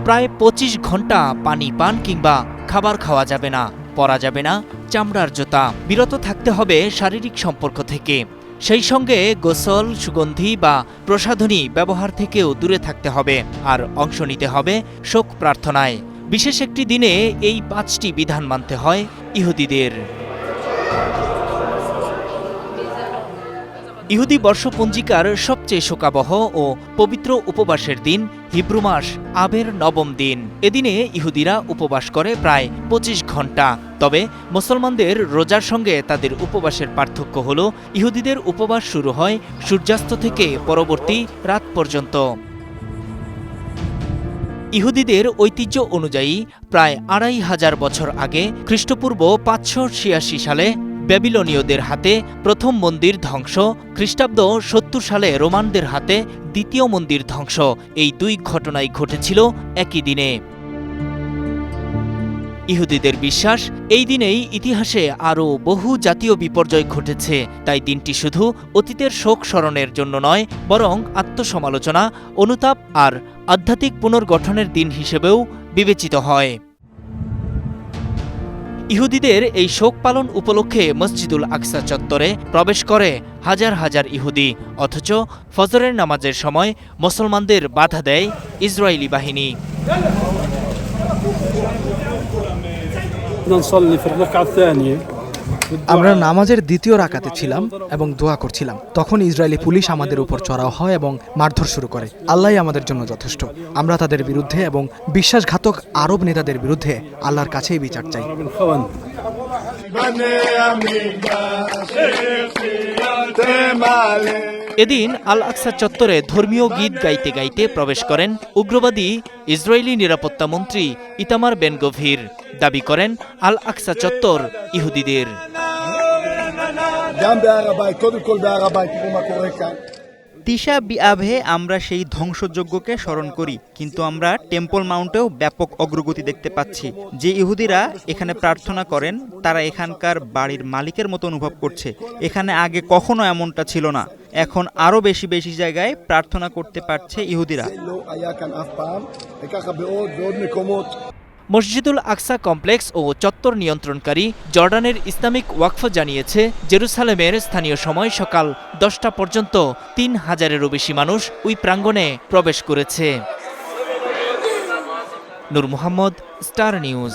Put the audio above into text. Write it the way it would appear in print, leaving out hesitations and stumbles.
প্রায় ২৫ ঘন্টা পানি পান কিংবা খাবার খাওয়া যাবে না, পরা যাবে না চামড়ার জুতা, বিরত থাকতে হবে শারীরিক সম্পর্ক থেকে। সেই সঙ্গে গোসল, সুগন্ধি বা প্রসাধনী ব্যবহার থেকেও দূরে থাকতে হবে আর অংশ নিতে হবে শোক প্রার্থনায়। বিশেষ একটি দিনে এই ৫টি বিধান মানতে হয় ইহুদিদের। ইহুদি বর্ষপঞ্জিকার সবচেয়ে শোকাবহ ও পবিত্র উপবাসের দিন হিব্রু মাস আবের নবম দিন। এদিনে ইহুদিরা উপবাস করে প্রায় ২৫ ঘন্টা। তবে মুসলমানদের রোজার সঙ্গে তাদের উপবাসের পার্থক্য হল, ইহুদিদের উপবাস শুরু হয় সূর্যাস্ত থেকে পরবর্তী রাত পর্যন্ত। ইহুদিদের ঐতিহ্য অনুযায়ী প্রায় ২৫০০ বছর আগে খ্রিস্টপূর্ব ৫৮৬ সালে ব্যাবিলনীয়দের হাতে প্রথম মন্দির ধ্বংস, খ্রিস্টাব্দ ৭০ সালে রোমানদের হাতে দ্বিতীয় মন্দির ধ্বংস, এই দুই ঘটনাই ঘটেছিল একই দিনে। ইহুদিদের বিশ্বাস, এই দিনেই ইতিহাসে আরও বহু জাতীয় বিপর্যয় ঘটেছে। তাই দিনটি শুধু অতীতের শোক স্মরণের জন্য নয়, বরং আত্মসমালোচনা, অনুতাপ আর আধ্যাত্মিক পুনর্গঠনের দিন হিসেবেও বিবেচিত হয়। ইহুদিদের এই শোক পালন উপলক্ষে মসজিদুল আকসা চত্বরে প্রবেশ করে হাজার হাজার ইহুদি, অথচ ফজরের নামাজের সময় মুসলমানদের বাধা দেয় ইসরায়েলি বাহিনী। আমরা নামাজের দ্বিতীয় রাকাতে ছিলাম এবং দোয়া করছিলাম। তখন ইসরায়েলি পুলিশ আমাদের উপর চড়াও হয় এবং মারধর শুরু করে। আল্লাহই আমাদের জন্য যথেষ্ট। আমরা তাদের বিরুদ্ধে এবং বিশ্বাসঘাতক আরব নেতাদের বিরুদ্ধে আল্লাহর কাছেই বিচার চাই। এদিন আল আকসা চত্বরে ধর্মীয় গীত গাইতে গাইতে প্রবেশ করেন উগ্রবাদী ইসরায়েলি নিরাপত্তা মন্ত্রী ইতামার বেন গভির। দাবি করেন আল আকসা চত্বর ইহুদিদের। তিশা বিআবে আমরা সেই ধ্বংসযজ্ঞকে স্মরণ করি, কিন্তু আমরা টেম্পল মাউন্টেও ব্যাপক অগ্রগতি দেখতে পাচ্ছি। যে ইহুদিরা এখানে প্রার্থনা করেন তারা এখানকার বাড়ির মালিকের মতো অনুভব করছে। এখানে আগে কখনো এমনটা ছিল না। এখন আরও বেশি বেশি জায়গায় প্রার্থনা করতে পারছে ইহুদিরা। মসজিদুল আকসা কমপ্লেক্স ও চত্বর নিয়ন্ত্রণকারী জর্ডানের ইসলামিক ওয়াকফ জানিয়েছে, জেরুসালেমের স্থানীয় সময় সকাল 10টা পর্যন্ত ৩,০০০-এরও বেশি মানুষ ওই প্রাঙ্গণে প্রবেশ করেছে। নূর মোহাম্মদ, স্টার নিউজ।